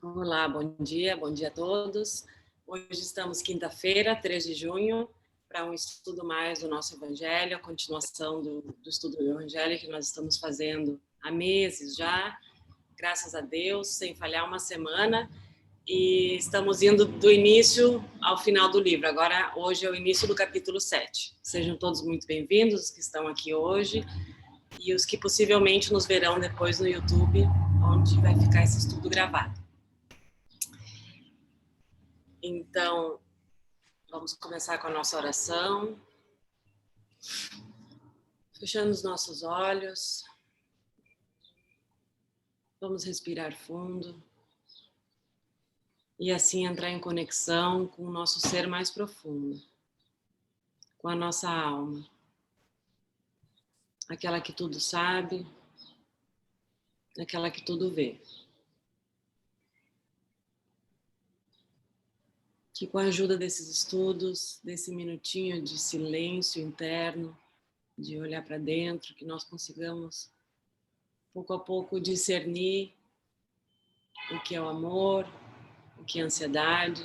Olá, bom dia a todos. Hoje estamos quinta-feira, 3 de junho, para um estudo mais do nosso Evangelho, a continuação do estudo do Evangelho que nós estamos fazendo há meses já, graças a Deus, sem falhar uma semana, e estamos indo do início ao final do livro. Agora, hoje é o início do capítulo 7. Sejam todos muito bem-vindos, os que estão aqui hoje, e os que possivelmente nos verão depois no YouTube, onde vai ficar esse estudo gravado. Então, vamos começar com a nossa oração, fechando os nossos olhos, vamos respirar fundo e assim entrar em conexão com o nosso ser mais profundo, com a nossa alma, aquela que tudo sabe, aquela que tudo vê. Que com a ajuda desses estudos, desse minutinho de silêncio interno, de olhar para dentro, que nós consigamos pouco a pouco discernir o que é o amor, o que é a ansiedade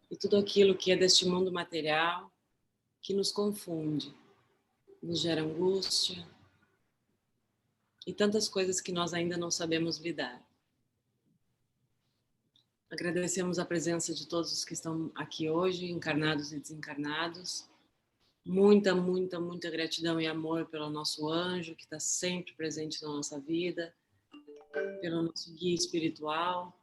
e tudo aquilo que é deste mundo material que nos confunde, nos gera angústia e tantas coisas que nós ainda não sabemos lidar. Agradecemos a presença de todos os que estão aqui hoje, encarnados e desencarnados. Muita gratidão e amor pelo nosso anjo, que está sempre presente na nossa vida, pelo nosso guia espiritual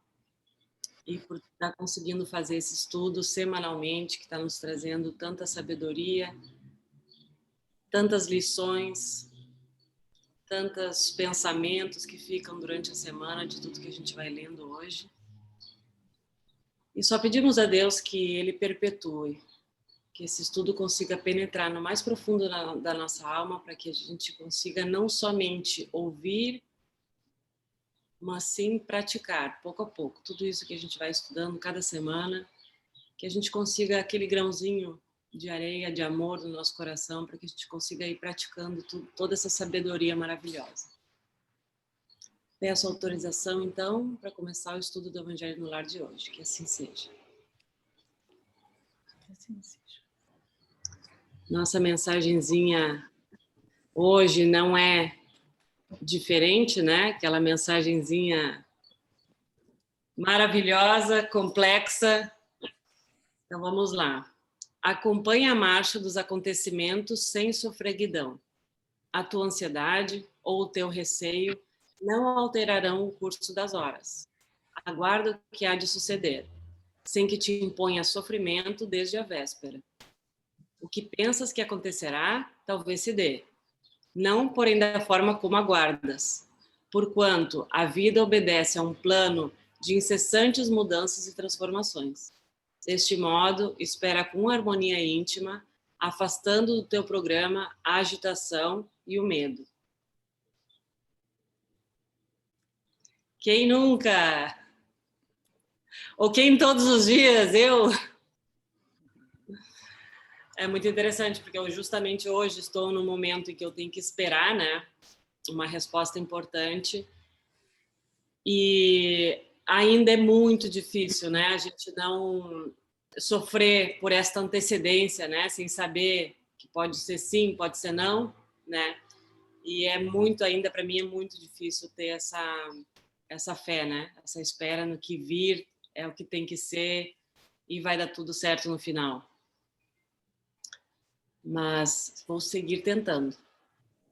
e por estar conseguindo fazer esse estudo semanalmente, que está nos trazendo tanta sabedoria, tantas lições, tantos pensamentos que ficam durante a semana de tudo que a gente vai lendo hoje. E só pedimos a Deus que Ele perpetue, que esse estudo consiga penetrar no mais profundo da nossa alma, para que a gente consiga não somente ouvir, mas sim praticar, pouco a pouco, tudo isso que a gente vai estudando cada semana, que a gente consiga aquele grãozinho de areia, de amor no nosso coração, para que a gente consiga ir praticando toda essa sabedoria maravilhosa. Peço autorização, então, para começar o estudo do Evangelho no Lar de hoje, que assim seja. Que assim seja. Nossa mensagenzinha hoje não é diferente, né? Aquela mensagenzinha maravilhosa, complexa. Então vamos lá. Acompanhe a marcha dos acontecimentos sem sofreguidão. A tua ansiedade ou o teu receio não alterarão o curso das horas. Aguarda o que há de suceder, sem que te imponha sofrimento desde a véspera. O que pensas que acontecerá, talvez se dê. Não, porém, da forma como aguardas. Porquanto a vida obedece a um plano de incessantes mudanças e transformações. Deste modo, espera com harmonia íntima, afastando do teu programa a agitação e o medo. Quem nunca? Ou quem todos os dias? Eu? É muito interessante, porque eu justamente hoje estou no momento em que eu tenho que esperar, né, uma resposta importante. E ainda é muito difícil, né, a gente não sofrer por esta antecedência, né, sem saber que pode ser sim, pode ser não, né? E é muito, ainda para mim é muito difícil ter essa fé, né? Essa espera no que vir é o que tem que ser e vai dar tudo certo no final. Mas vou seguir tentando.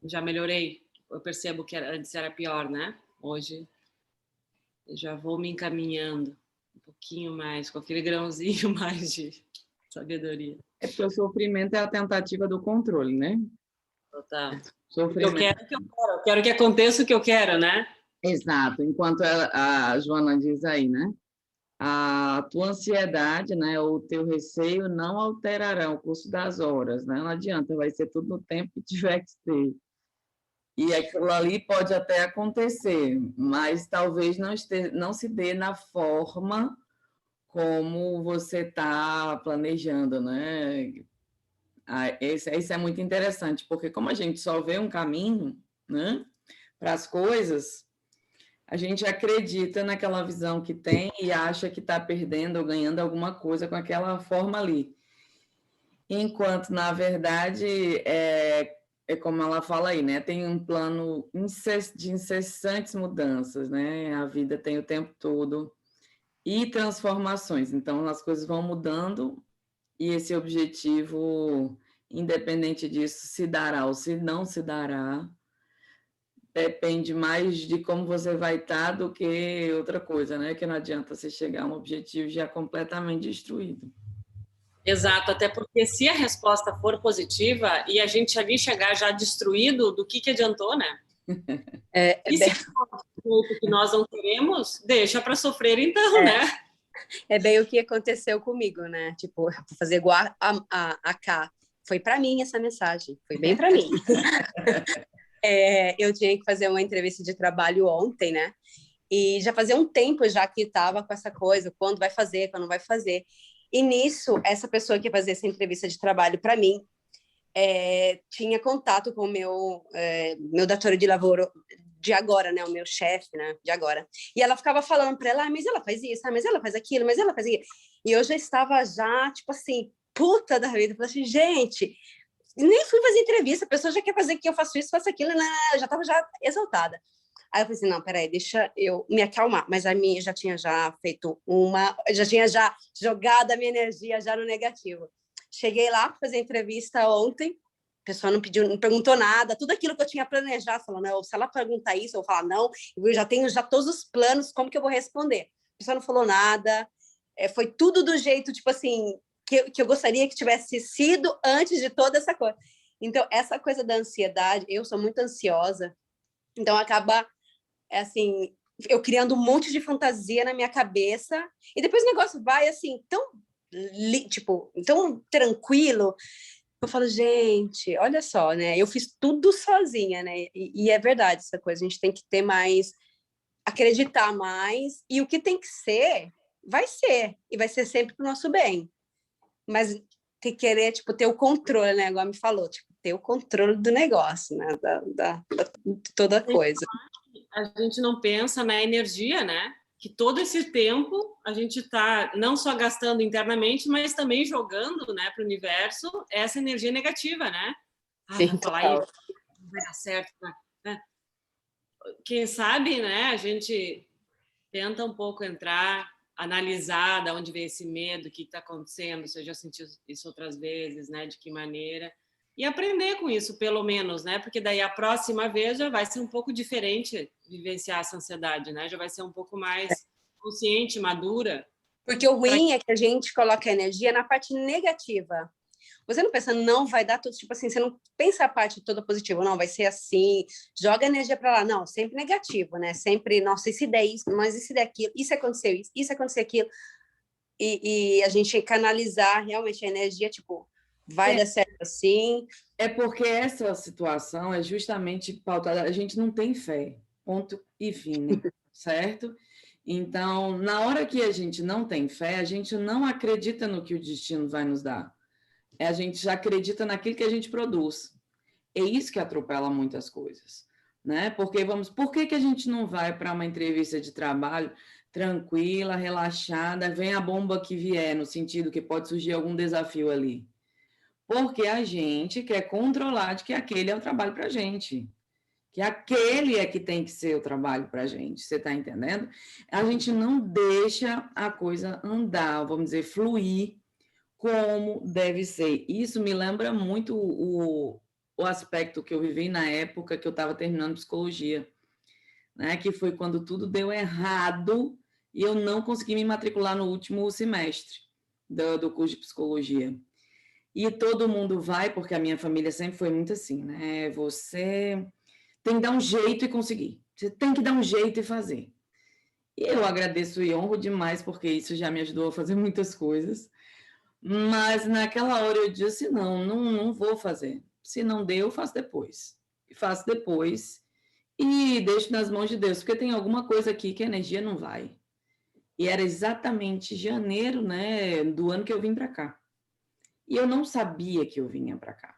Já melhorei. Eu percebo que antes era pior, né? Hoje eu já vou me encaminhando um pouquinho mais, com aquele grãozinho mais de sabedoria. É porque o sofrimento é a tentativa do controle, né? Total. Sofrimento. Eu quero que aconteça o que eu quero, né? Exato. Enquanto a Joana diz aí, né? A tua ansiedade, né, ou o teu receio não alterarão o curso das horas, né? Não adianta, vai ser tudo no tempo que tiver que ser. E aquilo ali pode até acontecer, mas talvez não se dê na forma como você está planejando, né? Isso é muito interessante, porque como a gente só vê um caminho, né, para as coisas, A gente acredita naquela visão que tem e acha que está perdendo ou ganhando alguma coisa com aquela forma ali. Enquanto, na verdade, é como ela fala aí, né? Tem um plano de incessantes mudanças, né? A vida tem o tempo todo e transformações. Então, as coisas vão mudando e esse objetivo, independente disso, se dará ou se não se dará, depende mais de como você vai estar do que outra coisa, né? Que não adianta você chegar a um objetivo já completamente destruído. Exato, até porque se a resposta for positiva e a gente ali chegar já destruído, do que adiantou, né? E se for o que nós não queremos, deixa para sofrer então, né? É bem o que aconteceu comigo, né? Tipo, vou fazer igual a K. Foi para mim essa mensagem, foi bem para mim. Eu tinha que fazer uma entrevista de trabalho ontem, né? E já fazia um tempo já que estava com essa coisa, quando vai fazer, quando não vai fazer. E nisso, essa pessoa que ia fazer essa entrevista de trabalho para mim tinha contato com o meu doutor de lavoro de agora, né? O meu chefe, né? De agora. E ela ficava falando para ela, mas ela faz isso, mas ela faz aquilo, mas ela faz aquilo. E eu já estava tipo assim, puta da vida. Falei assim, gente, nem fui fazer entrevista, a pessoa já quer fazer que eu faço isso, faço aquilo, né? Eu já estava já exaltada. Aí eu falei assim, não, peraí, deixa eu me acalmar. Mas a minha já tinha feito já tinha jogado a minha energia já no negativo. Cheguei lá para fazer entrevista ontem, a pessoa não perguntou nada, tudo aquilo que eu tinha planejado, falando, se ela perguntar isso, eu vou falar não, eu já tenho todos os planos, como que eu vou responder? A pessoa não falou nada, foi tudo do jeito, tipo assim, que eu gostaria que tivesse sido antes de toda essa coisa. Então, essa coisa da ansiedade, eu sou muito ansiosa, então acaba, assim, eu criando um monte de fantasia na minha cabeça, e depois o negócio vai, assim, tão tranquilo. Eu falo, gente, olha só, né? Eu fiz tudo sozinha, né? E é verdade essa coisa, a gente tem que ter mais, acreditar mais, e o que tem que ser, e vai ser sempre para o nosso bem. Mas tem que querer, tipo, ter o controle, né? Igual me falou, tipo, ter o controle do negócio, né? De toda coisa. A gente não pensa na energia, né? Que todo esse tempo a gente está não só gastando internamente, mas também jogando, né, para o universo essa energia negativa, né? Sim, vai falar isso, não vai dar certo, né? Quem sabe, né? A gente tenta um pouco entrar, analisar de onde vem esse medo, o que está acontecendo, se eu já senti isso outras vezes, né? De que maneira e aprender com isso, pelo menos, né? Porque daí a próxima vez já vai ser um pouco diferente vivenciar essa ansiedade, né? Já vai ser um pouco mais consciente, madura. Porque o ruim é que a gente coloca a energia na parte negativa. Você não pensa, não vai dar tudo, tipo assim, você não pensa a parte toda positiva, não, vai ser assim, joga a energia para lá. Não, sempre negativo, né? Sempre, nossa, e se der isso, mas e se der aquilo, isso aconteceu isso aconteceu aquilo. E a gente canalizar realmente a energia, tipo, vai dar certo assim. É porque essa situação é justamente pautada, a gente não tem fé, ponto e fim, certo? Então, na hora que a gente não tem fé, a gente não acredita no que o destino vai nos dar. A gente já acredita naquilo que a gente produz. É isso que atropela muitas coisas, né? Porque por que a gente não vai para uma entrevista de trabalho tranquila, relaxada, vem a bomba que vier, no sentido que pode surgir algum desafio ali? Porque a gente quer controlar de que aquele é o trabalho para a gente, que aquele é que tem que ser o trabalho para a gente, você está entendendo? A gente não deixa a coisa andar, vamos dizer, fluir como deve ser. Isso me lembra muito o aspecto que eu vivi na época que eu estava terminando psicologia, né? Que foi quando tudo deu errado e eu não consegui me matricular no último semestre do curso de psicologia. E todo mundo vai, porque a minha família sempre foi muito assim, né? Você tem que dar um jeito e conseguir. Você tem que dar um jeito e fazer. E eu agradeço e honro demais, porque isso já me ajudou a fazer muitas coisas. Mas naquela hora eu disse, não vou fazer. Se não der, eu faço depois. E faço depois e deixo nas mãos de Deus, porque tem alguma coisa aqui que a energia não vai. E era exatamente janeiro, né, do ano que eu vim para cá. E eu não sabia que eu vinha para cá.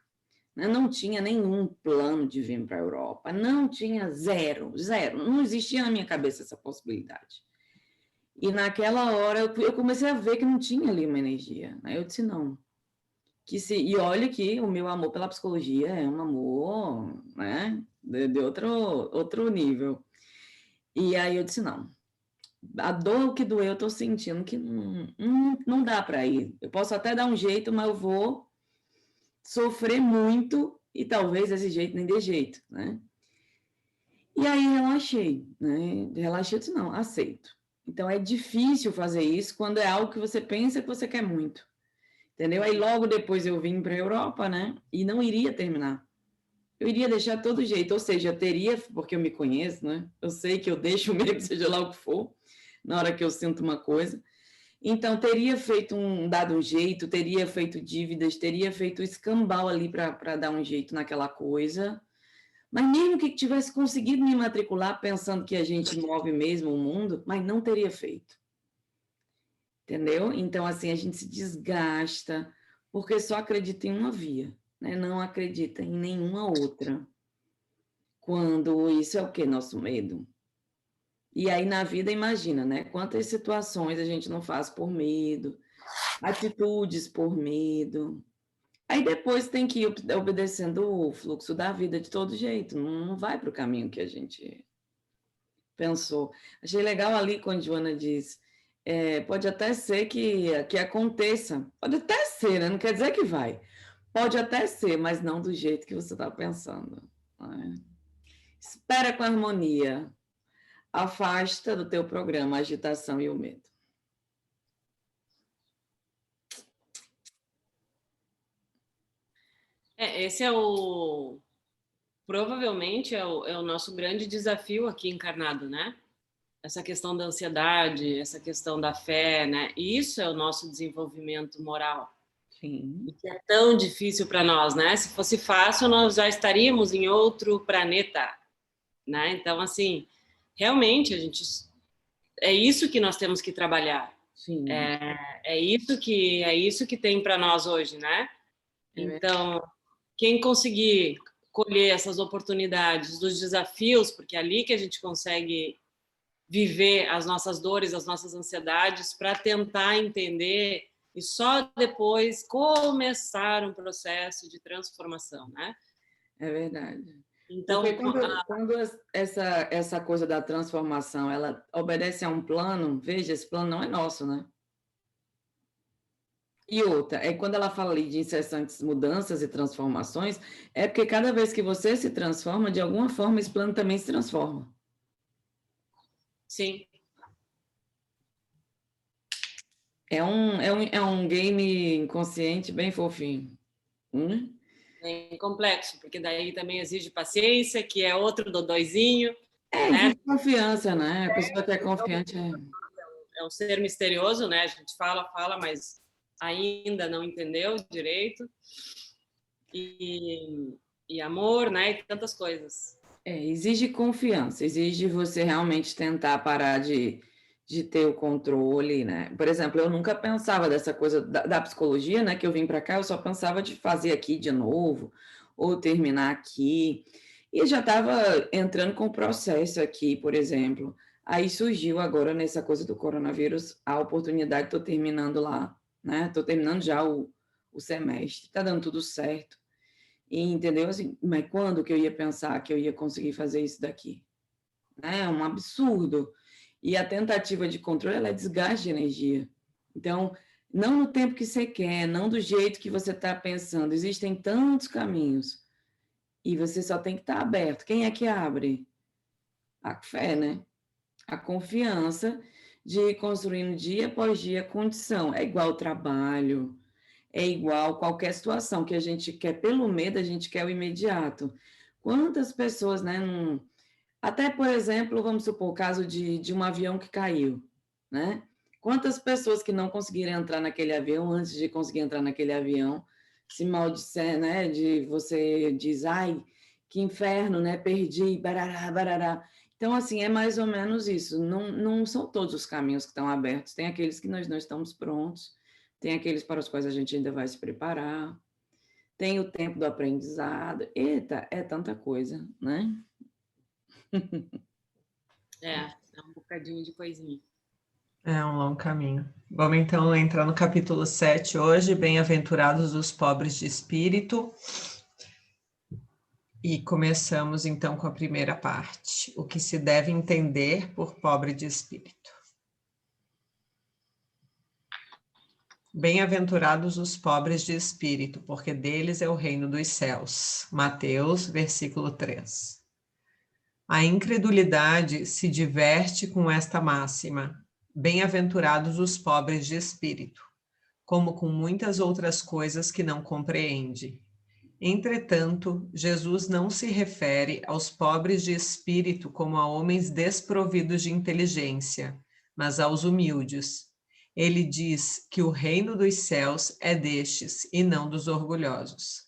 né? Não tinha nenhum plano de vir para a Europa, não tinha zero, não existia na minha cabeça essa possibilidade. E naquela hora eu comecei a ver que não tinha ali uma energia, né? Eu disse, não. E olha que o meu amor pela psicologia é um amor, né, de outro nível. E aí eu disse, não, a dor que doeu eu estou sentindo que não dá para ir. Eu posso até dar um jeito, mas eu vou sofrer muito e talvez esse jeito nem dê jeito, né? E aí relaxei, né? Relaxei, eu disse, não, aceito. Então é difícil fazer isso quando é algo que você pensa que você quer muito. Entendeu? Aí logo depois eu vim para a Europa, né? E não iria terminar. Eu iria deixar todo jeito, ou seja, eu teria, porque eu me conheço, né? Eu sei que eu deixo mesmo, seja lá o que for, na hora que eu sinto uma coisa. Então, teria dado um jeito, teria feito dívidas, teria feito escambau ali para dar um jeito naquela coisa. Mas mesmo que tivesse conseguido me matricular pensando que a gente move mesmo o mundo, mas não teria feito. Entendeu? Então, assim, a gente se desgasta porque só acredita em uma via, né? Não acredita em nenhuma outra. Quando isso é o quê? Nosso medo. E aí, na vida, imagina, né? Quantas situações a gente não faz por medo, atitudes por medo. Aí depois tem que ir obedecendo o fluxo da vida de todo jeito, não vai para o caminho que a gente pensou. Achei legal ali quando a Joana diz, pode até ser que aconteça, pode até ser, né? Não quer dizer que vai. Pode até ser, mas não do jeito que você está pensando. Né? Espera com harmonia, afasta do teu programa a agitação e o medo. Esse provavelmente é o nosso grande desafio aqui encarnado, né? Essa questão da ansiedade, essa questão da fé, né? E isso é o nosso desenvolvimento moral. Sim. E que é tão difícil para nós, né? Se fosse fácil, nós já estaríamos em outro planeta, né? Então, assim, realmente é isso que nós temos que trabalhar. Sim. É isso que tem para nós hoje, né? Então, quem conseguir colher essas oportunidades dos desafios, porque é ali que a gente consegue viver as nossas dores, as nossas ansiedades, para tentar entender e só depois começar um processo de transformação, né? É verdade. Então, porque quando essa coisa da transformação, ela obedece a um plano, veja, esse plano não é nosso, né? E outra, quando ela fala ali de incessantes mudanças e transformações, é porque cada vez que você se transforma, de alguma forma, esse plano também se transforma. sim. É um game inconsciente bem fofinho. Bem complexo, porque daí também exige paciência, que é outro dodóizinho. Exige confiança, né? A pessoa que é confiante é um ser misterioso, né? A gente fala, mas ainda não entendeu direito. E amor, né? E tantas coisas. Exige confiança, exige você realmente tentar parar de ter o controle, né? Por exemplo, eu nunca pensava dessa coisa da psicologia, né? Que eu vim para cá, eu só pensava de fazer aqui de novo, ou terminar aqui. E já estava entrando com o processo aqui, por exemplo. Aí surgiu agora, nessa coisa do coronavírus, a oportunidade, estou terminando lá, né? Estou terminando já o semestre, está dando tudo certo. E, entendeu? Assim, mas quando que eu ia pensar que eu ia conseguir fazer isso daqui? É um absurdo. E a tentativa de controle, ela é desgaste de energia. Então, não no tempo que você quer, não do jeito que você está pensando. Existem tantos caminhos. E você só tem que estar aberto. Quem é que abre? A fé, né? A confiança de ir construindo dia após dia condição. É igual trabalho, é igual qualquer situação que a gente quer, pelo medo, a gente quer o imediato. Quantas pessoas, né? Até, por exemplo, vamos supor o caso de um avião que caiu, né? Quantas pessoas que não conseguiram entrar naquele avião antes de conseguir entrar naquele avião se maldisser, né? De você diz, ai, que inferno, né? Perdi, barará, barará. Então, assim, é mais ou menos isso. Não são todos os caminhos que estão abertos. Tem aqueles que nós não estamos prontos, tem aqueles para os quais a gente ainda vai se preparar. tem o tempo do aprendizado. Eita, é tanta coisa, né? É um bocadinho de coisinha. É um longo caminho. Vamos então entrar no capítulo 7 hoje, bem-aventurados os pobres de espírito. E começamos então com a primeira parte, o que se deve entender por pobre de espírito. Bem-aventurados os pobres de espírito, porque deles é o reino dos céus. Mateus, versículo 3. A incredulidade se diverte com esta máxima: bem-aventurados os pobres de espírito, como com muitas outras coisas que não compreende. Entretanto, Jesus não se refere aos pobres de espírito como a homens desprovidos de inteligência, mas aos humildes. Ele diz que o reino dos céus é destes e não dos orgulhosos.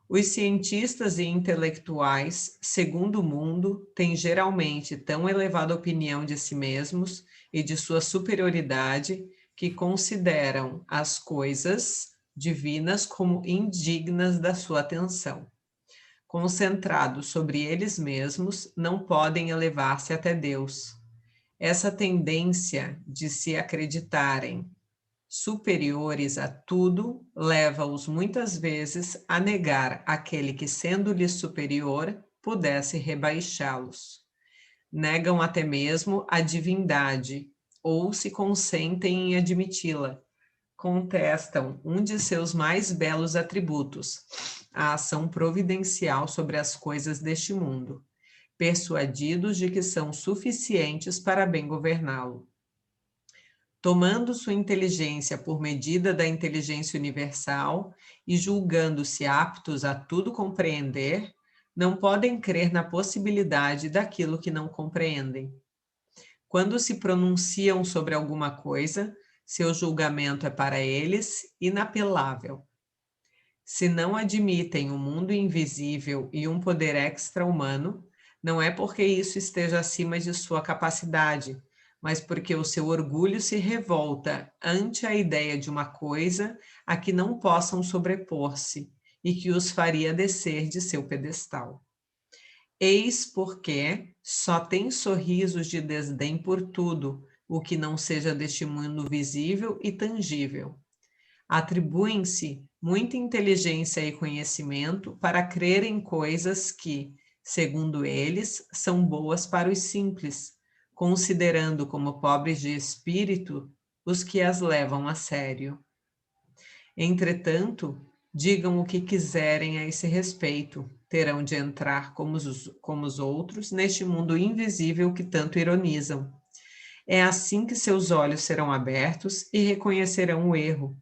Os cientistas e intelectuais, segundo o mundo, têm geralmente tão elevada opinião de si mesmos e de sua superioridade que consideram as coisas divinas como indignas da sua atenção. Concentrados sobre eles mesmos, não podem elevar-se até Deus. Essa tendência de se acreditarem superiores a tudo leva-os muitas vezes a negar aquele que, sendo-lhes superior, pudesse rebaixá-los. Negam até mesmo a divindade, ou se consentem em admiti-la. Contestam um de seus mais belos atributos, a ação providencial sobre as coisas deste mundo, persuadidos de que são suficientes para bem governá-lo. Tomando sua inteligência por medida da inteligência universal e julgando-se aptos a tudo compreender, não podem crer na possibilidade daquilo que não compreendem. Quando se pronunciam sobre alguma coisa, seu julgamento é para eles inapelável. Se não admitem um mundo invisível e um poder extra-humano, não é porque isso esteja acima de sua capacidade, mas porque o seu orgulho se revolta ante a ideia de uma coisa a que não possam sobrepor-se e que os faria descer de seu pedestal. Eis porque só tem sorrisos de desdém por tudo, o que não seja deste mundo visível e tangível. Atribuem-se muita inteligência e conhecimento para crer em coisas que, segundo eles, são boas para os simples, considerando como pobres de espírito os que as levam a sério. Entretanto, digam o que quiserem a esse respeito, terão de entrar como os outros neste mundo invisível que tanto ironizam. É assim que seus olhos serão abertos e reconhecerão o erro.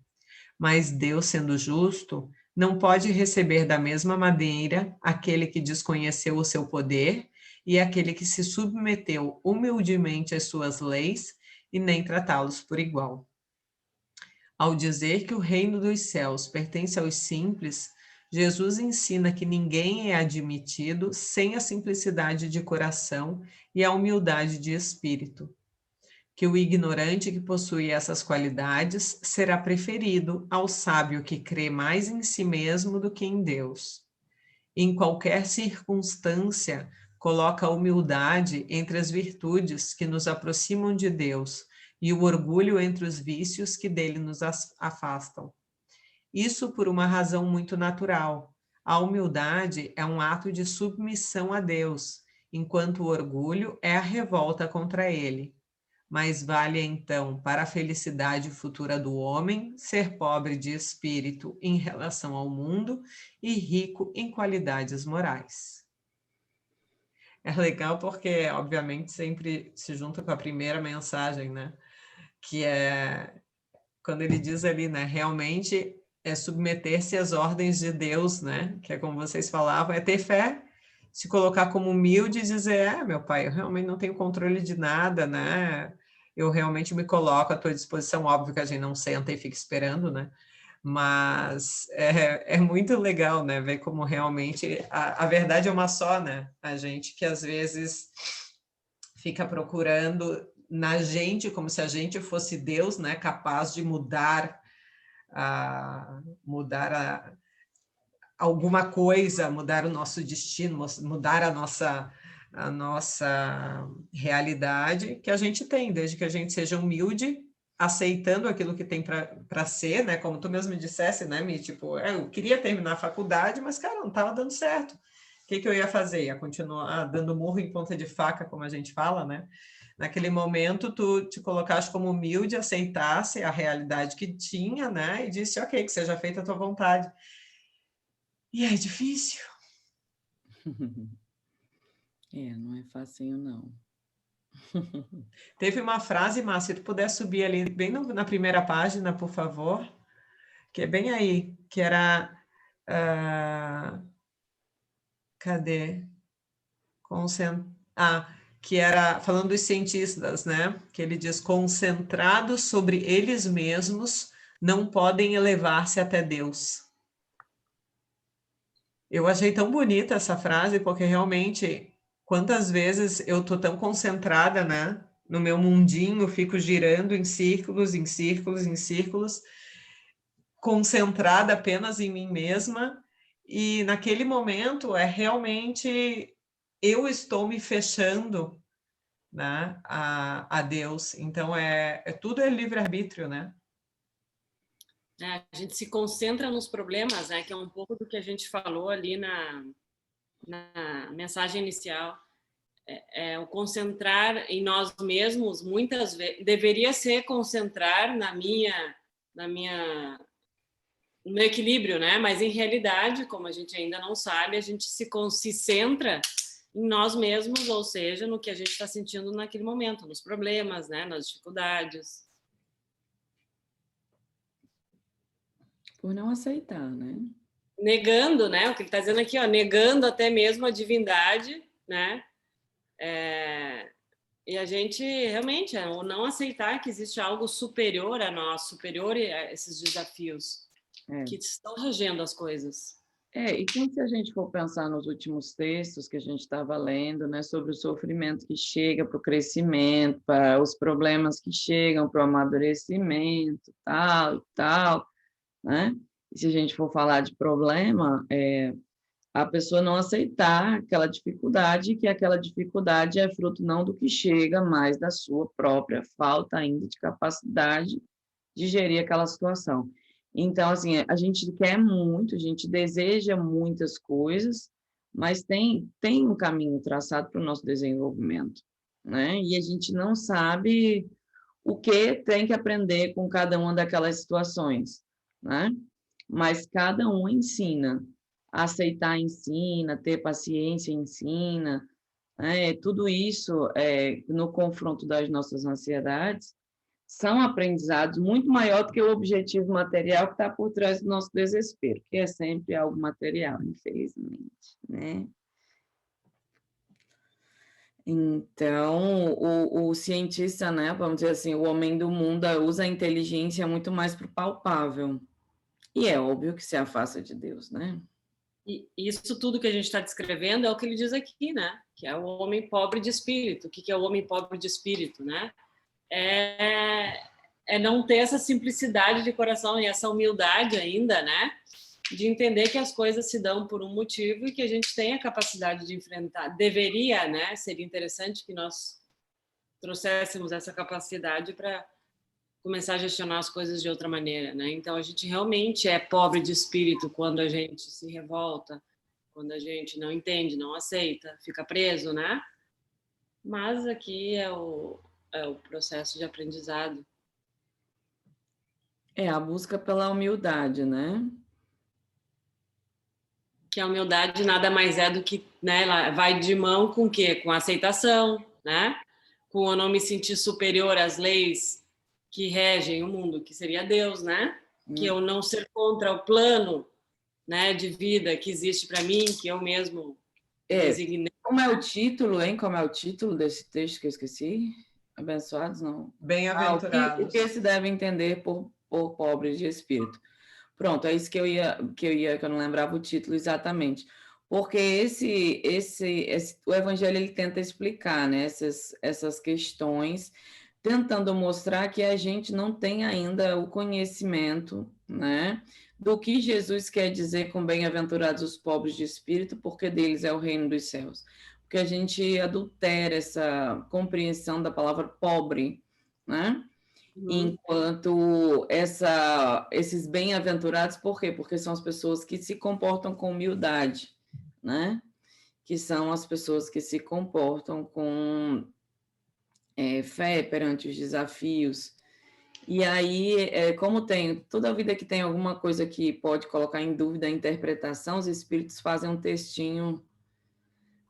Mas Deus, sendo justo, não pode receber da mesma maneira aquele que desconheceu o seu poder e aquele que se submeteu humildemente às suas leis e nem tratá-los por igual. Ao dizer que o reino dos céus pertence aos simples, Jesus ensina que ninguém é admitido sem a simplicidade de coração e a humildade de espírito. Que o ignorante que possui essas qualidades será preferido ao sábio que crê mais em si mesmo do que em Deus. Em qualquer circunstância, coloca a humildade entre as virtudes que nos aproximam de Deus e o orgulho entre os vícios que dele nos afastam. Isso por uma razão muito natural. A humildade é um ato de submissão a Deus, enquanto o orgulho é a revolta contra ele. Mais vale, então, para a felicidade futura do homem ser pobre de espírito em relação ao mundo e rico em qualidades morais. É legal porque, obviamente, sempre se junta com a primeira mensagem, né? Que é quando ele diz ali, né? Realmente é submeter-se às ordens de Deus, né? Que é como vocês falavam, é ter fé, se colocar como humilde e dizer, meu pai, eu realmente não tenho controle de nada, né? Eu realmente me coloco à tua disposição, óbvio que a gente não senta e fica esperando, né? Mas é muito legal, né? Ver como realmente a verdade é uma só, né? A gente que às vezes fica procurando na gente como se a gente fosse Deus, né? Capaz de mudar alguma coisa, mudar o nosso destino, mudar a nossa realidade, que a gente tem, desde que a gente seja humilde, aceitando aquilo que tem para ser, né? Como tu mesmo dissesse, né, Mi? Tipo, eu queria terminar a faculdade, mas, cara, não estava dando certo. O que eu ia fazer? Ia continuar dando murro em ponta de faca, como a gente fala, né? Naquele momento, tu te colocaste como humilde, aceitasse a realidade que tinha, né? E disse, ok, que seja feita a tua vontade. E é difícil. Não é facinho, não. Teve uma frase, Márcia, se tu puder subir ali, bem na primeira página, por favor, que é bem aí, que era... cadê? Que era falando dos cientistas, né? Que ele diz, concentrados sobre eles mesmos, não podem elevar-se até Deus. Eu achei tão bonita essa frase, porque realmente, quantas vezes eu tô tão concentrada, né? No meu mundinho, fico girando em círculos, em círculos, em círculos, concentrada apenas em mim mesma, e naquele momento é realmente eu estou me fechando, né, a Deus. Então, tudo é livre-arbítrio, né? A gente se concentra nos problemas, né, que é um pouco do que a gente falou ali na mensagem inicial. O concentrar em nós mesmos, muitas vezes, deveria ser concentrar no meu equilíbrio, né? Mas, em realidade, como a gente ainda não sabe, a gente se centra em nós mesmos, ou seja, no que a gente está sentindo naquele momento, nos problemas, né? Nas dificuldades. Por não aceitar, né? Negando, né? O que ele está dizendo aqui, ó, negando até mesmo a divindade, né? E a gente realmente o não aceitar que existe algo superior a nós, superior a esses desafios que estão regendo as coisas. E quando se a gente for pensar nos últimos textos que a gente estava lendo, né, sobre o sofrimento que chega para o crescimento, para os problemas que chegam para o amadurecimento, tal, né? E se a gente for falar de problema, a pessoa não aceitar aquela dificuldade, que aquela dificuldade é fruto não do que chega, mas da sua própria falta ainda de capacidade de gerir aquela situação. Então, assim, a gente quer muito, a gente deseja muitas coisas, mas tem um caminho traçado para o nosso desenvolvimento, né? E a gente não sabe o que tem que aprender com cada uma daquelas situações, né? Mas cada um ensina. Aceitar ensina, ter paciência ensina, né? Tudo isso, no confronto das nossas ansiedades, são aprendizados muito maior do que o objetivo material que está por trás do nosso desespero, que é sempre algo material, infelizmente, né? Então, o cientista, né, vamos dizer assim, o homem do mundo usa a inteligência muito mais para o palpável. E é óbvio que se afasta de Deus, né? E isso tudo que a gente está descrevendo é o que ele diz aqui, né? Que é o homem pobre de espírito. O que é o homem pobre de espírito, né? É não ter essa simplicidade de coração e essa humildade ainda, né? De entender que as coisas se dão por um motivo e que a gente tem a capacidade de enfrentar. Deveria, né? Seria interessante que nós trouxéssemos essa capacidade para começar a gestionar as coisas de outra maneira, né? Então, a gente realmente é pobre de espírito quando a gente se revolta, quando a gente não entende, não aceita, fica preso, né? Mas aqui é o processo de aprendizado. A busca pela humildade, né? Que a humildade nada mais é do que, né, ela vai de mão com o quê? Com a aceitação, né? Com eu não me sentir superior às leis que regem o mundo, que seria Deus, né? Que eu não ser contra o plano, né, de vida que existe para mim, que eu mesmo designei. Como é o título, hein? Como é o título desse texto que eu esqueci? Abençoados, não? Bem-aventurados. O que se deve entender por pobres de espírito? Pronto, é isso que eu não lembrava o título exatamente. Porque o Evangelho ele tenta explicar, né, essas questões, tentando mostrar que a gente não tem ainda o conhecimento né? Do que Jesus quer dizer com bem-aventurados os pobres de espírito, porque deles é o reino dos céus. Porque a gente adultera essa compreensão da palavra pobre, né? Enquanto esses bem-aventurados, por quê? Porque são as pessoas que se comportam com humildade, né? Que são as pessoas que se comportam com fé perante os desafios. E aí, como tem toda a vida que tem alguma coisa que pode colocar em dúvida a interpretação, os espíritos fazem um textinho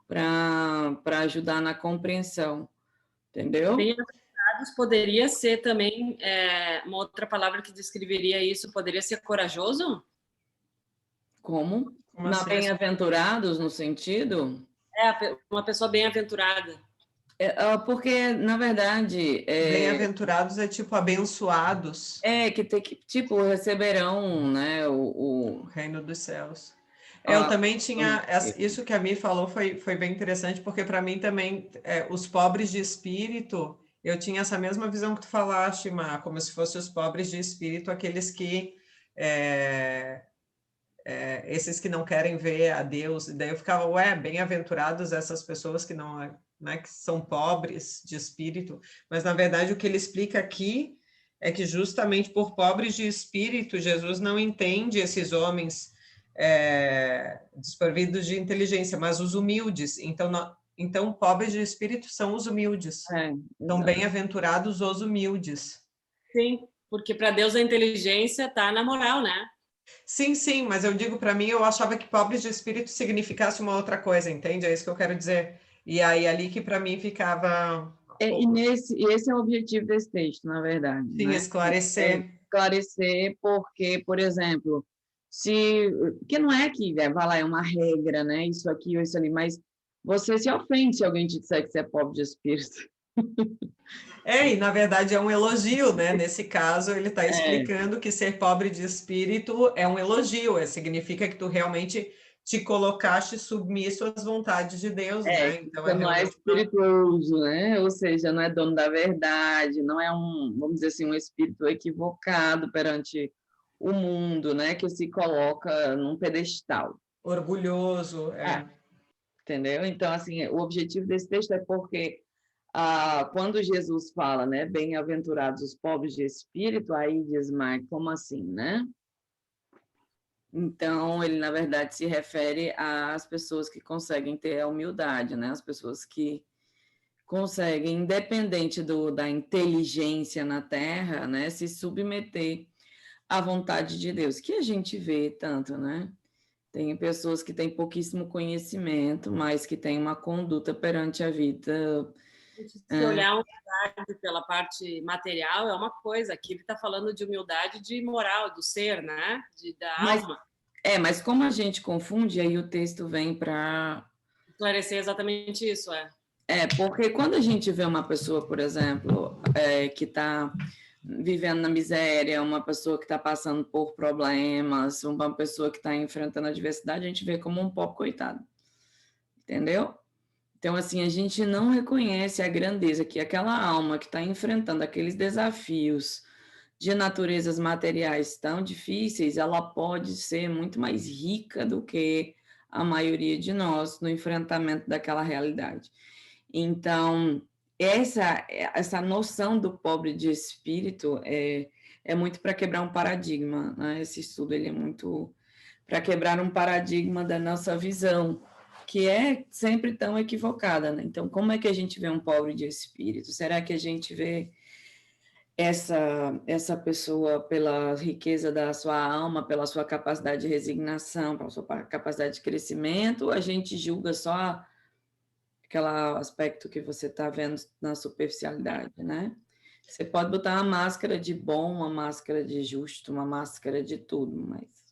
para ajudar na compreensão, entendeu? Bem-aventurados poderia ser também uma outra palavra que descreveria isso, poderia ser corajoso? Como? Como Na assim? bem-aventurados, no sentido? Uma pessoa bem-aventurada. Porque, na verdade... Bem-aventurados é tipo abençoados. Que tipo, receberão, né, o reino dos céus. Eu também tinha... Isso que a Mi falou foi bem interessante, porque para mim também, os pobres de espírito, eu tinha essa mesma visão que tu falaste, Má, como se fossem os pobres de espírito, aqueles que... esses que não querem ver a Deus. E daí eu ficava, bem-aventurados essas pessoas que não... Né, que são pobres de espírito, mas na verdade o que ele explica aqui é que justamente por pobres de espírito, Jesus não entende esses homens desprovidos de inteligência, mas os humildes. Então, pobres de espírito são os humildes. Então, bem-aventurados os humildes. Sim, porque para Deus a inteligência está na moral, né? Sim, mas eu digo, para mim, eu achava que pobres de espírito significasse uma outra coisa, entende? É isso que eu quero dizer. E aí, ali que para mim ficava... esse é o objetivo desse texto, na verdade. Sim, né? Esclarecer. Esclarecer porque, por exemplo, que não é que vai lá, é uma regra, né? Isso aqui ou isso ali, mas você se ofende se alguém te disser que você é pobre de espírito. E na verdade é um elogio, né? Nesse caso, ele está explicando que ser pobre de espírito é um elogio, significa que tu realmente te colocaste submisso às vontades de Deus, né? Então não é espirituoso, né? Ou seja, não é dono da verdade, não é vamos dizer assim, um espírito equivocado perante o mundo, né? Que se coloca num pedestal. Orgulhoso, Entendeu? Então, assim, o objetivo desse texto é porque quando Jesus fala, né, bem-aventurados os pobres de espírito, aí diz, mas como assim, né? Então, ele, na verdade, se refere às pessoas que conseguem ter a humildade, né? As pessoas que conseguem, independente da inteligência na Terra, né, se submeter à vontade de Deus, que a gente vê tanto, né? Tem pessoas que têm pouquíssimo conhecimento, mas que têm uma conduta perante a vida. Se olhar a humildade pela parte material é uma coisa, aqui ele está falando de humildade de moral, do ser, né? Da alma. Mas como a gente confunde, aí o texto vem para esclarecer exatamente isso, porque quando a gente vê uma pessoa, por exemplo, que está vivendo na miséria, uma pessoa que está passando por problemas, uma pessoa que está enfrentando adversidade, a gente vê como um pobre coitado, entendeu? Então, assim, a gente não reconhece a grandeza que aquela alma que está enfrentando aqueles desafios de naturezas materiais tão difíceis, ela pode ser muito mais rica do que a maioria de nós no enfrentamento daquela realidade. Então, essa noção do pobre de espírito é muito para quebrar um paradigma, né? Esse estudo ele é muito para quebrar um paradigma da nossa visão, que é sempre tão equivocada, né? Então, como é que a gente vê um pobre de espírito? Será que a gente vê essa pessoa pela riqueza da sua alma, pela sua capacidade de resignação, pela sua capacidade de crescimento, ou a gente julga só aquele aspecto que você está vendo na superficialidade, né? Você pode botar uma máscara de bom, uma máscara de justo, uma máscara de tudo, mas...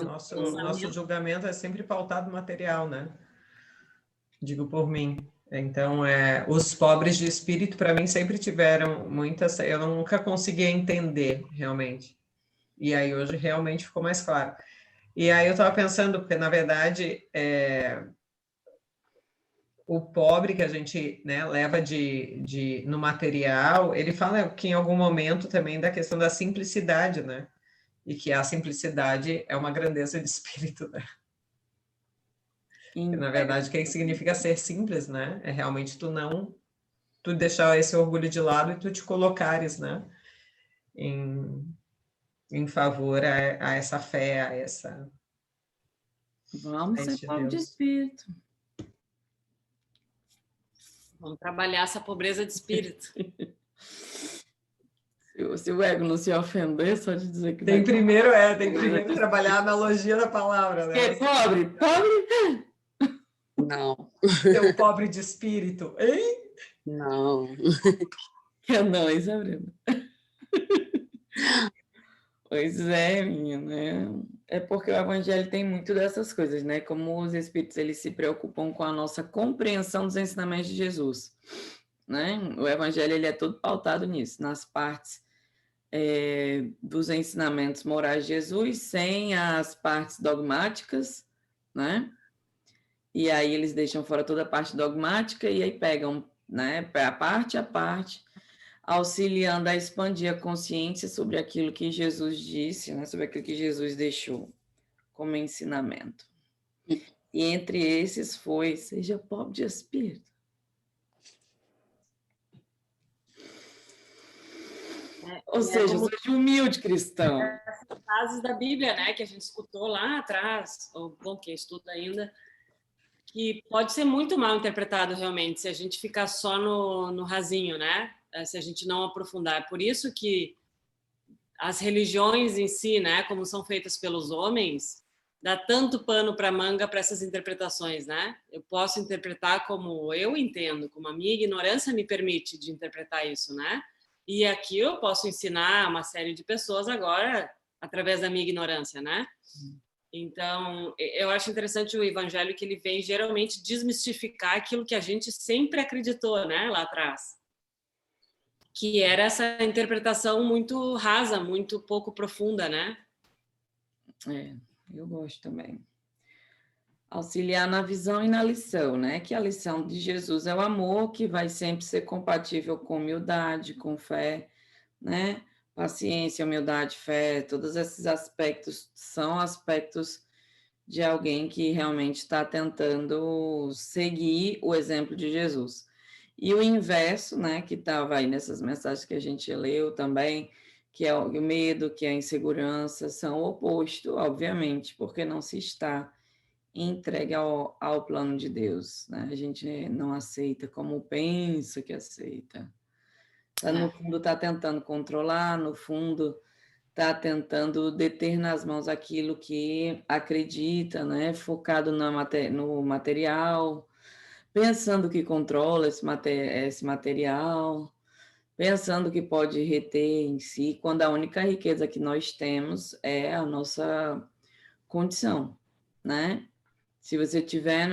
o nosso julgamento é sempre pautado no material, né? Digo por mim. Então, os pobres de espírito, para mim, sempre tiveram muitas... Eu nunca conseguia entender, realmente. E aí, hoje, realmente ficou mais claro. E aí, eu estava pensando, porque, na verdade, o pobre que a gente, né, leva no material, ele fala que em algum momento também da questão da simplicidade, né? E que a simplicidade é uma grandeza de espírito, né? Que, na verdade, o que significa ser simples, né? É realmente tu deixar esse orgulho de lado e tu te colocares, né? Em favor a essa fé, a essa... Vamos ser de pobre de Deus. espírito. Vamos trabalhar essa pobreza de espírito. Se o ego não se ofender, só de dizer que Tem primeiro trabalhar a analogia da palavra, né? Que pobre? Pobre? Não, Ser um pobre de espírito, hein? não. Que não, hein, Sabrina? Pois é, menina. É porque o evangelho tem muito dessas coisas, né? Como os espíritos eles se preocupam com a nossa compreensão dos ensinamentos de Jesus, né? O evangelho ele é todo pautado nisso, nas partes dos ensinamentos morais de Jesus, sem as partes dogmáticas, né? E aí eles deixam fora toda a parte dogmática e aí pegam, né, a parte, auxiliando a expandir a consciência sobre aquilo que Jesus disse, né, sobre aquilo que Jesus deixou como ensinamento. E entre esses foi, seja pobre de espírito. Ou seja, como... seja humilde cristão. Essas frases da Bíblia, né, que a gente escutou lá atrás, ou bom, quem estuda ainda, que pode ser muito mal interpretado realmente, se a gente ficar só no rasinho, né? Se a gente não aprofundar. É por isso que as religiões em si, né, como são feitas pelos homens, dá tanto pano para manga para essas interpretações, né? Eu posso interpretar como eu entendo, como a minha ignorância me permite de interpretar isso, né? E aqui eu posso ensinar uma série de pessoas agora através da minha ignorância, né? Então, eu acho interessante o evangelho que ele vem geralmente desmistificar aquilo que a gente sempre acreditou, né, lá atrás. Que era essa interpretação muito rasa, muito pouco profunda, né? Eu gosto também. Auxiliar na visão e na lição, né? Que a lição de Jesus é o amor, que vai sempre ser compatível com humildade, com fé, né? Paciência, humildade, fé, todos esses aspectos são aspectos de alguém que realmente está tentando seguir o exemplo de Jesus. E o inverso, né, que estava aí nessas mensagens que a gente leu também, que é o medo, que é a insegurança, são o oposto, obviamente, porque não se está entregue ao plano de Deus, né? A gente não aceita como pensa que aceita. No fundo, está tentando controlar, no fundo, está tentando deter nas mãos aquilo que acredita, né? Focado no material, pensando que controla esse material, pensando que pode reter em si, quando a única riqueza que nós temos é a nossa condição, né? Se você tiver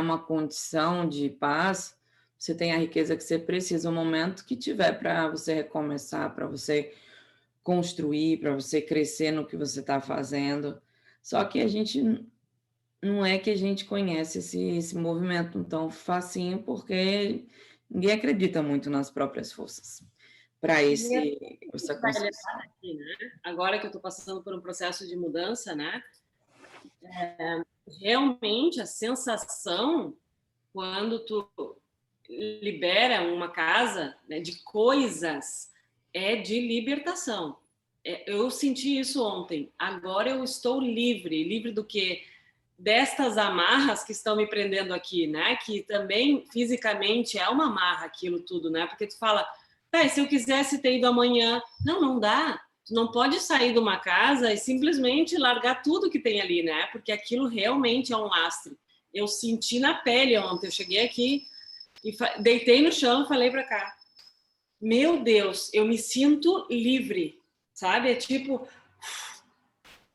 uma condição de paz, você tem a riqueza que você precisa no momento que tiver para você recomeçar, para você construir, para você crescer no que você está fazendo. Só que a gente não é que a gente conhece esse movimento tão facinho, porque ninguém acredita muito nas próprias forças para essa construção. Aqui, né? Agora que eu estou passando por um processo de mudança, né? Realmente a sensação quando tu libera uma casa, né, de coisas é de libertação. Eu senti isso ontem. Agora eu estou livre do quê? Destas amarras que estão me prendendo aqui, né? Que também fisicamente é uma amarra aquilo tudo, né? Porque tu fala, tá, se eu quisesse ter ido amanhã, não dá. Tu não pode sair de uma casa e simplesmente largar tudo que tem ali, né? Porque aquilo realmente é um lastre. Eu senti na pele ontem. Eu cheguei aqui e deitei no chão e falei para cá. Meu Deus, eu me sinto livre, sabe? É tipo,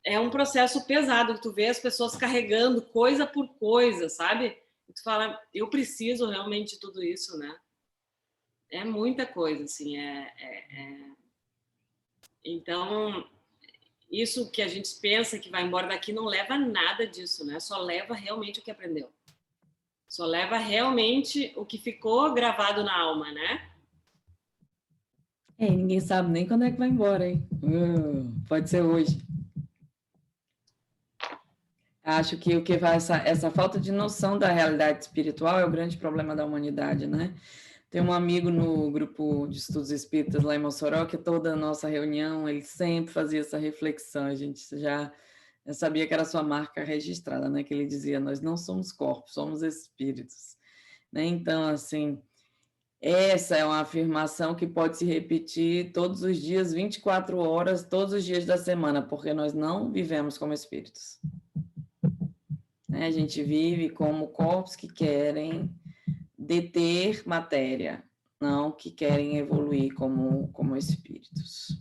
é um processo pesado que tu vê as pessoas carregando coisa por coisa, sabe? E tu fala, eu preciso realmente de tudo isso, né? É muita coisa, assim, Então, isso que a gente pensa que vai embora daqui não leva nada disso, né? Só leva realmente o que aprendeu. Só leva realmente o que ficou gravado na alma, né? Ninguém sabe nem quando é que vai embora, hein? Pode ser hoje. Acho que o que vai essa falta de noção da realidade espiritual é o grande problema da humanidade, né? Tem um amigo no grupo de estudos espíritas lá em Mossoró, que toda a nossa reunião, ele sempre fazia essa reflexão, a gente já sabia que era sua marca registrada, né? Que ele dizia, nós não somos corpos, somos espíritos, né? Então, assim, essa é uma afirmação que pode se repetir todos os dias, 24 horas, todos os dias da semana, porque nós não vivemos como espíritos. Né? A gente vive como corpos que querem deter matéria, não que querem evoluir como espíritos.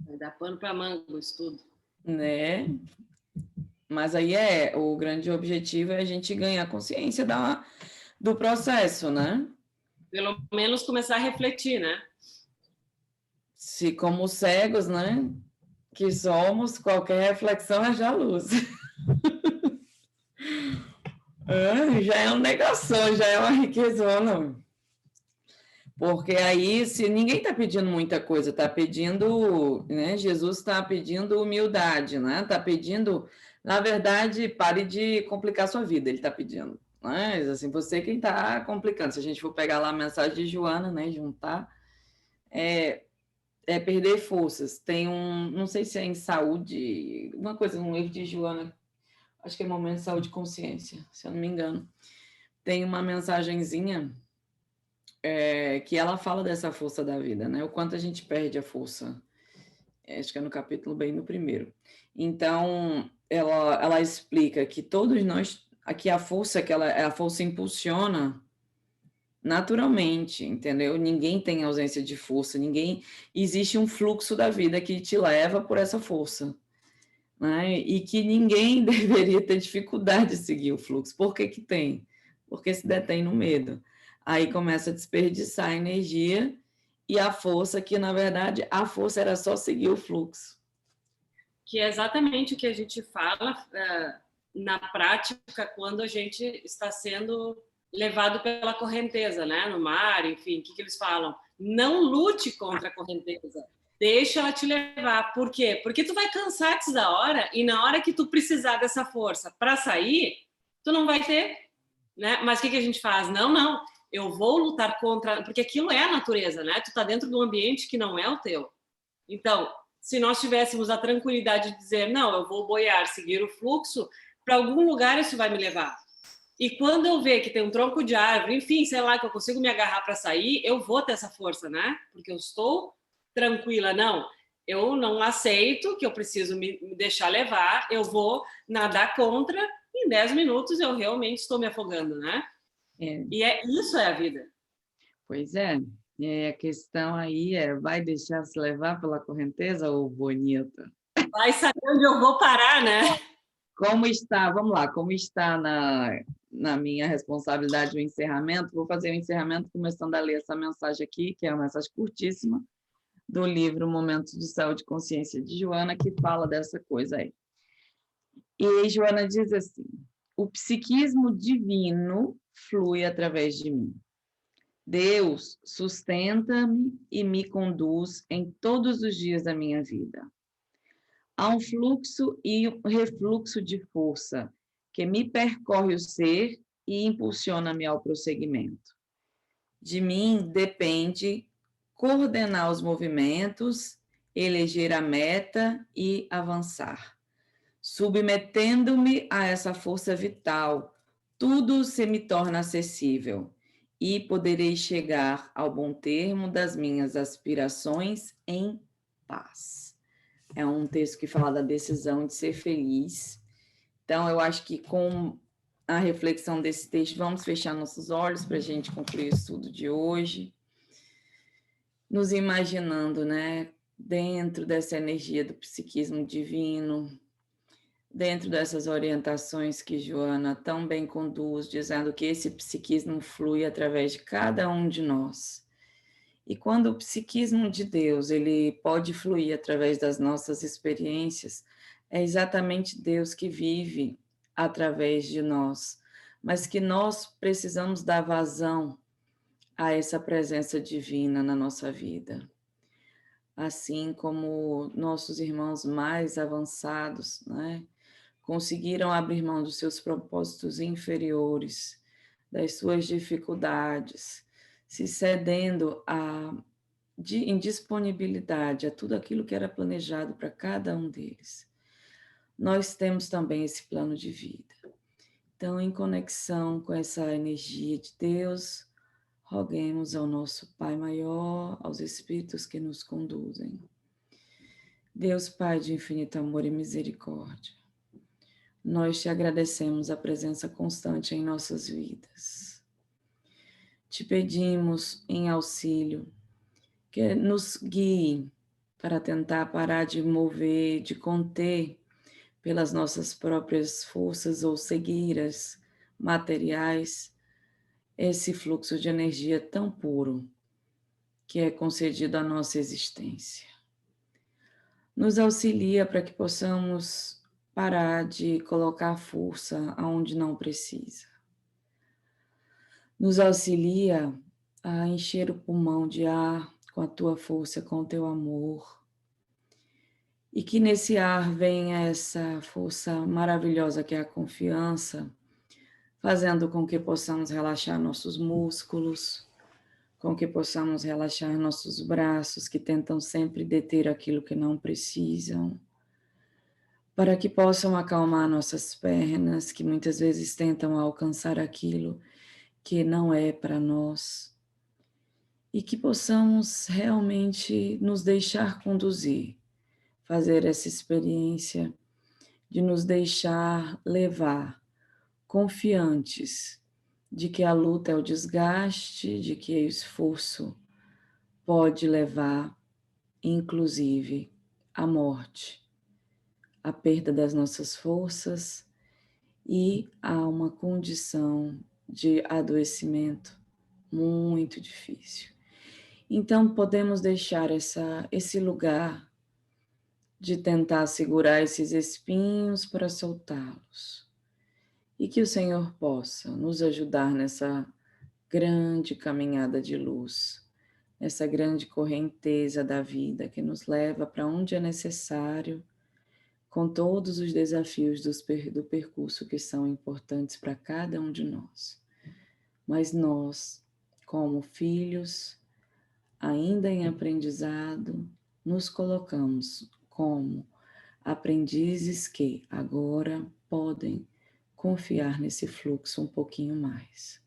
Vai dar pano para manga isso tudo. Né? Mas aí o grande objetivo é a gente ganhar consciência do processo, né? Pelo menos começar a refletir, né? Se como cegos, né? Que somos, qualquer reflexão é já luz. Já é uma negação, já é uma riquezona. Porque aí, se ninguém está pedindo muita coisa, está pedindo, né? Jesus está pedindo humildade, né? Está pedindo, na verdade, pare de complicar sua vida, ele está pedindo. Mas, assim, você quem está complicando. Se a gente for pegar lá a mensagem de Joana, né? Juntar, é perder forças. Tem não sei se é em saúde, uma coisa, um livro de Joana, acho que é Momento de Saúde e Consciência, se eu não me engano. Tem uma mensagenzinha que ela fala dessa força da vida, né? O quanto a gente perde a força. Acho que é no capítulo bem no primeiro. Então, ela explica que todos nós, aqui a força a força impulsiona naturalmente, entendeu? Ninguém tem ausência de força, existe um fluxo da vida que te leva por essa força, né? E que ninguém deveria ter dificuldade de seguir o fluxo. Por que tem? Porque se detém no medo. Aí começa a desperdiçar energia e a força, que na verdade a força era só seguir o fluxo. Que é exatamente o que a gente fala na prática quando a gente está sendo levado pela correnteza, né? No mar, enfim, o que eles falam? Não lute contra a correnteza, deixa ela te levar. Por quê? Porque tu vai cansar antes da hora e na hora que tu precisar dessa força para sair, tu não vai ter, né? Mas o que a gente faz? Não, eu vou lutar contra, porque aquilo é a natureza, né? Tu tá dentro de um ambiente que não é o teu. Então, se nós tivéssemos a tranquilidade de dizer, não, eu vou boiar, seguir o fluxo, para algum lugar isso vai me levar. E quando eu ver que tem um tronco de árvore, enfim, sei lá, que eu consigo me agarrar para sair, eu vou ter essa força, né? Porque eu estou tranquila. Não, eu não aceito que eu preciso me deixar levar, eu vou nadar contra, em 10 minutos eu realmente estou me afogando, né? E isso é a vida. Pois é. A questão aí vai deixar se levar pela correnteza, ô bonita? Vai saber onde eu vou parar, né? Como está, vamos lá, como está na minha responsabilidade o encerramento, vou fazer o encerramento começando a ler essa mensagem aqui, que é uma mensagem curtíssima, do livro Momentos de Saúde e Consciência, de Joana, que fala dessa coisa aí. E Joana diz assim, o psiquismo divino flui através de mim. Deus sustenta-me e me conduz em todos os dias da minha vida. Há um fluxo e um refluxo de força que me percorre o ser e impulsiona-me ao prosseguimento. De mim depende coordenar os movimentos, eleger a meta e avançar. Submetendo-me a essa força vital, tudo se me torna acessível e poderei chegar ao bom termo das minhas aspirações em paz. É um texto que fala da decisão de ser feliz. Então, eu acho que com a reflexão desse texto, vamos fechar nossos olhos para a gente concluir o estudo de hoje, nos imaginando, né, dentro dessa energia do psiquismo divino, dentro dessas orientações que Joana tão bem conduz, dizendo que esse psiquismo flui através de cada um de nós E quando o psiquismo de Deus ele pode fluir através das nossas experiências, é exatamente Deus que vive através de nós, mas que nós precisamos dar vazão a essa presença divina na nossa vida. Assim como nossos irmãos mais avançados, né, conseguiram abrir mão dos seus propósitos inferiores, das suas dificuldades, se cedendo em disponibilidade a tudo aquilo que era planejado para cada um deles. Nós temos também esse plano de vida. Então, em conexão com essa energia de Deus, roguemos ao nosso Pai Maior, aos Espíritos que nos conduzem. Deus Pai de infinito amor e misericórdia, nós te agradecemos a presença constante em nossas vidas. Te pedimos em auxílio que nos guie para tentar parar de mover, de conter pelas nossas próprias forças ou cegueiras materiais esse fluxo de energia tão puro que é concedido à nossa existência. Nos auxilia para que possamos parar de colocar força aonde não precisa. Nos auxilia a encher o pulmão de ar com a tua força, com o teu amor. E que nesse ar venha essa força maravilhosa que é a confiança, fazendo com que possamos relaxar nossos músculos, com que possamos relaxar nossos braços, que tentam sempre deter aquilo que não precisam, para que possam acalmar nossas pernas, que muitas vezes tentam alcançar aquilo que não é para nós, e que possamos realmente nos deixar conduzir, fazer essa experiência de nos deixar levar, confiantes de que a luta é o desgaste, de que o esforço pode levar, inclusive, à morte, à perda das nossas forças e a uma condição de adoecimento muito difícil. Então, podemos deixar esse lugar de tentar segurar esses espinhos para soltá-los. E que o Senhor possa nos ajudar nessa grande caminhada de luz, essa grande correnteza da vida que nos leva para onde é necessário, com todos os desafios do percurso que são importantes para cada um de nós. Mas nós, como filhos, ainda em aprendizado, nos colocamos como aprendizes que agora podem confiar nesse fluxo um pouquinho mais.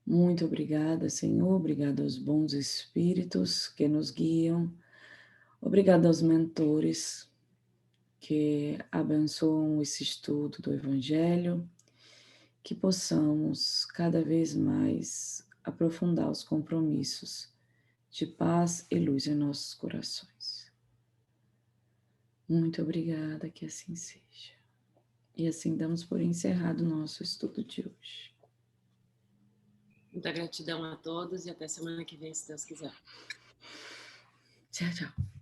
Muito obrigada, Senhor, obrigada aos bons espíritos que nos guiam, obrigada aos mentores que abençoam esse estudo do Evangelho, que possamos cada vez mais aprofundar os compromissos de paz e luz em nossos corações. Muito obrigada, que assim seja. E assim damos por encerrado o nosso estudo de hoje. Muita gratidão a todos e até semana que vem, se Deus quiser. Tchau, tchau.